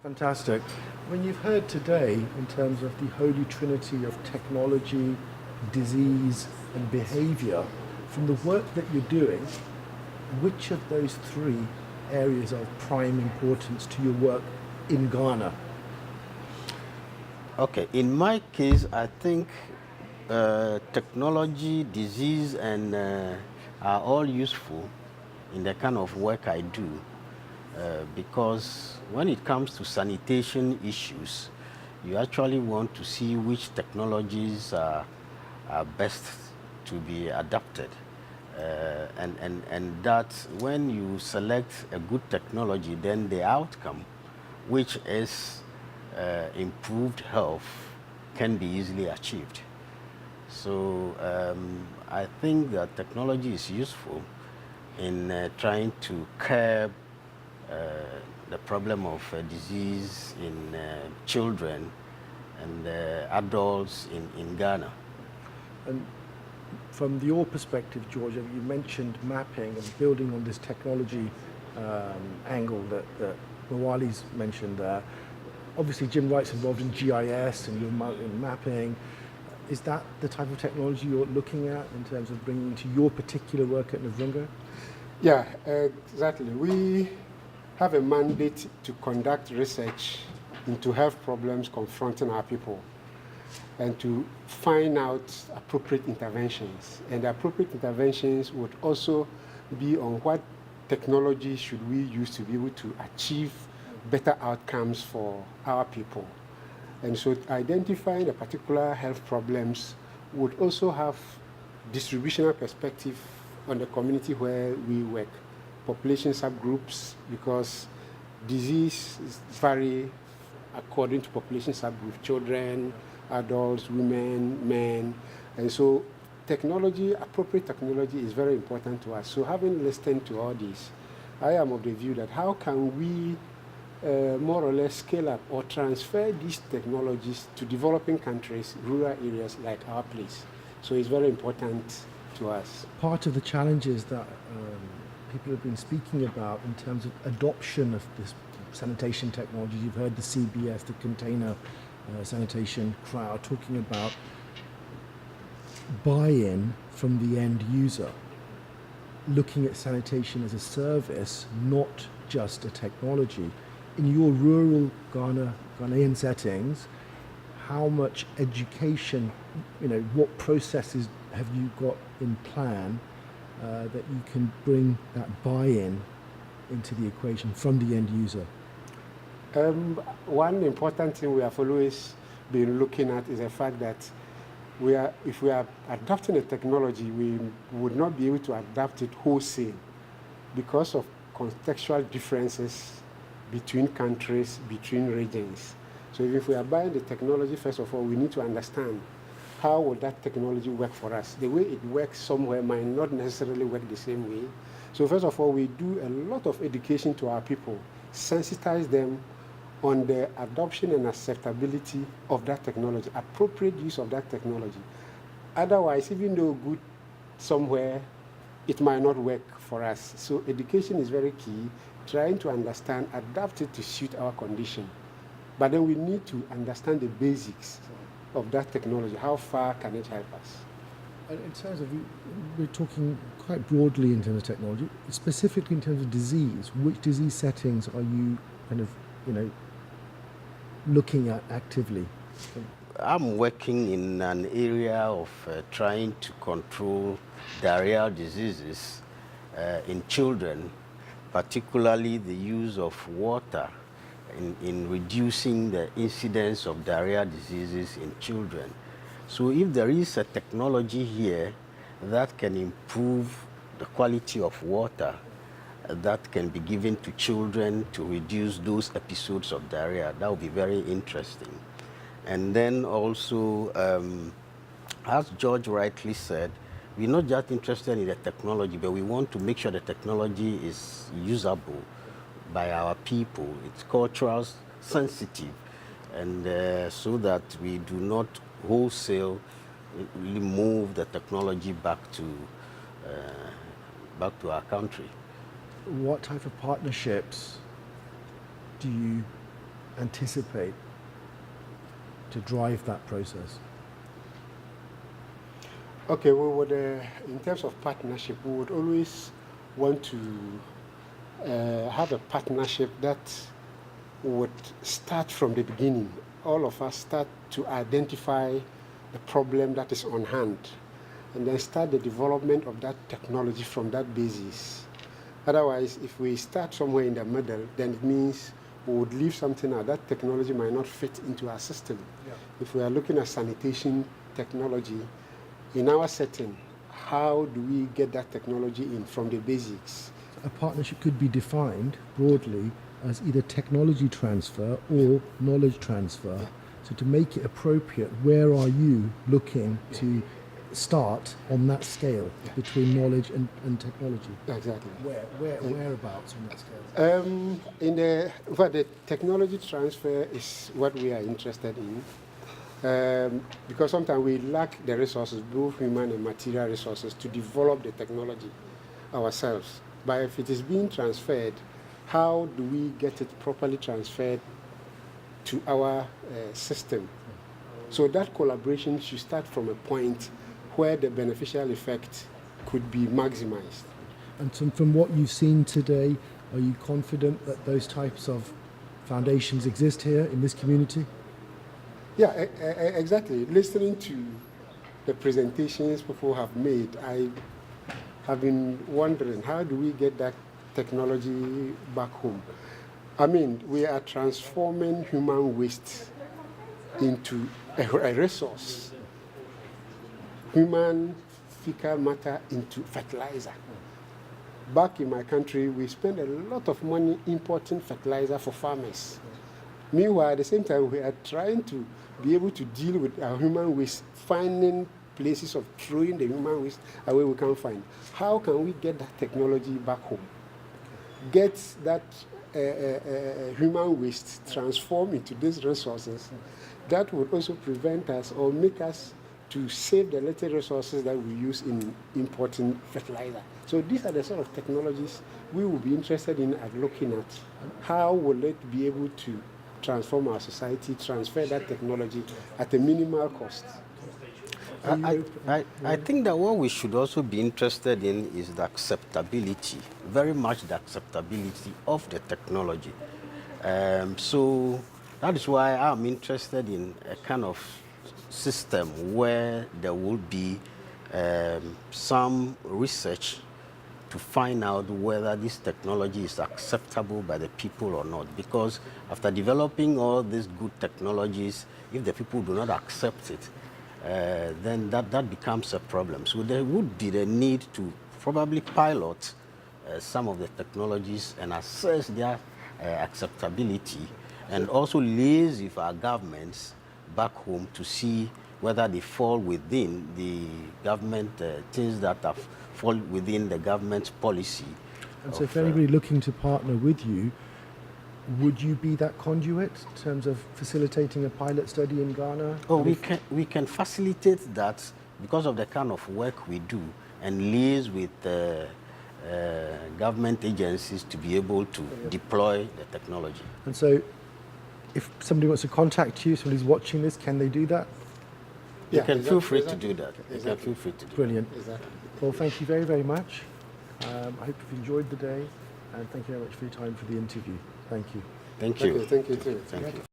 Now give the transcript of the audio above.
Fantastic. When you've heard today in terms of the holy trinity of technology, disease and behavior, from the work that you're doing, which of those three areas are of prime importance to your work in Ghana? Okay, in my case, I think technology, disease, and are all useful in the kind of work I do because when it comes to sanitation issues, you actually want to see which technologies are best to be adapted. And that when you select a good technology, then the outcome, which is improved health, can be easily achieved. So I think that technology is useful in trying to curb the problem of disease in children and adults in Ghana. And from your perspective, George, you mentioned mapping and building on this technology angle that Mawuli's mentioned there. Obviously, Jim Wright's involved in GIS and in mapping. Is that the type of technology you're looking at in terms of bringing to your particular work at Nvrunga? Yeah, exactly. We have a mandate to conduct research into health problems confronting our people and to find out appropriate interventions. And the appropriate interventions would also be on what technology should we use to be able to achieve better outcomes for our people. And so identifying the particular health problems would also have distributional perspective on the community where we work, population subgroups, because disease vary according to population subgroups, children, adults, women, men. And so technology, appropriate technology is very important to us. So having listened to all this, I am of the view that how can we more or less scale up or transfer these technologies to developing countries, rural areas like our place. So it's very important to us. Part of the challenges that people have been speaking about in terms of adoption of this sanitation technology, you've heard the CBS, the container sanitation crowd talking about buy-in from the end user, looking at sanitation as a service, not just a technology. In your rural Ghanaian settings, how much education, what processes have you got in plan that you can bring that buy-in into the equation from the end user? One important thing we have always been looking at is the fact that if we are adopting a technology, we would not be able to adapt it wholesale because of contextual differences between countries, between regions. So if we are buying the technology, first of all, we need to understand how will that technology work for us. The way it works somewhere might not necessarily work the same way. So first of all, we do a lot of education to our people, sensitize them on the adoption and acceptability of that technology, appropriate use of that technology. Otherwise, even though good somewhere, it might not work for us. So education is very key, trying to understand, adapt it to suit our condition. But then we need to understand the basics of that technology. How far can it help us? And in terms of, we're talking quite broadly in terms of technology, specifically in terms of disease. Which disease settings are you kind of, looking at actively? I'm working in an area of trying to control diarrheal diseases in children, particularly the use of water in reducing the incidence of diarrheal diseases in children. So if there is a technology here that can improve the quality of water that can be given to children to reduce those episodes of diarrhea, that would be very interesting. And then also, as George rightly said, we're not just interested in the technology, but we want to make sure the technology is usable by our people. It's cultural sensitive, and so that we do not wholesale really move the technology back to our country. What type of partnerships do you anticipate to drive that process? Okay, we would, in terms of partnership, we would always want to have a partnership that would start from the beginning. All of us start to identify the problem that is on hand, and then start the development of that technology from that basis. Otherwise, if we start somewhere in the middle, then it means we would leave something out. That technology might not fit into our system. Yeah. If we are looking at sanitation technology, in our setting, how do we get that technology in from the basics? A partnership could be defined broadly as either technology transfer or knowledge transfer. Yeah. So to make it appropriate, where are you looking to start on that scale between knowledge and technology? Exactly. Whereabouts on that scale? The technology transfer is what we are interested in. Because sometimes we lack the resources, both human and material resources, to develop the technology ourselves. But if it is being transferred, how do we get it properly transferred to our system? So that collaboration should start from a point where the beneficial effect could be maximized. And so from what you've seen today, are you confident that those types of foundations exist here in this community? Yeah, exactly. Listening to the presentations people have made, I have been wondering, how do we get that technology back home? I mean, we are transforming human waste into a resource. Human fecal matter into fertilizer. Back in my country, we spend a lot of money importing fertilizer for farmers. Meanwhile, at the same time, we are trying to be able to deal with our human waste, finding places of throwing the human waste away we can't find. How can we get that technology back home? Get that human waste transformed into these resources that would also prevent us or make us to save the little resources that we use in importing fertilizer. So these are the sort of technologies we will be interested in at looking at. How will it be able to transform our society, transfer that technology at a minimal cost? I think that what we should also be interested in is the acceptability, very much the acceptability of the technology. So that is why I'm interested in a kind of system where there will be some research to find out whether this technology is acceptable by the people or not. Because after developing all these good technologies, if the people do not accept it, then that becomes a problem. So there would be the need to probably pilot some of the technologies and assess their acceptability, and also liaise with our governments back home to see whether they fall within the government, things that fall within the government's policy. And so if anybody looking to partner with you, would you be that conduit in terms of facilitating a pilot study in Ghana? Oh, we can facilitate that because of the kind of work we do, and liaise with government agencies to be able to deploy the technology. And so if somebody wants to contact you, somebody's watching this, can they do that? You can feel free to do that. You can feel free to do that. Brilliant. Exactly. Well, thank you very, very much. I hope you've enjoyed the day, and thank you very much for your time for the interview. Thank you. Thank you. Okay, thank you too. Thank you.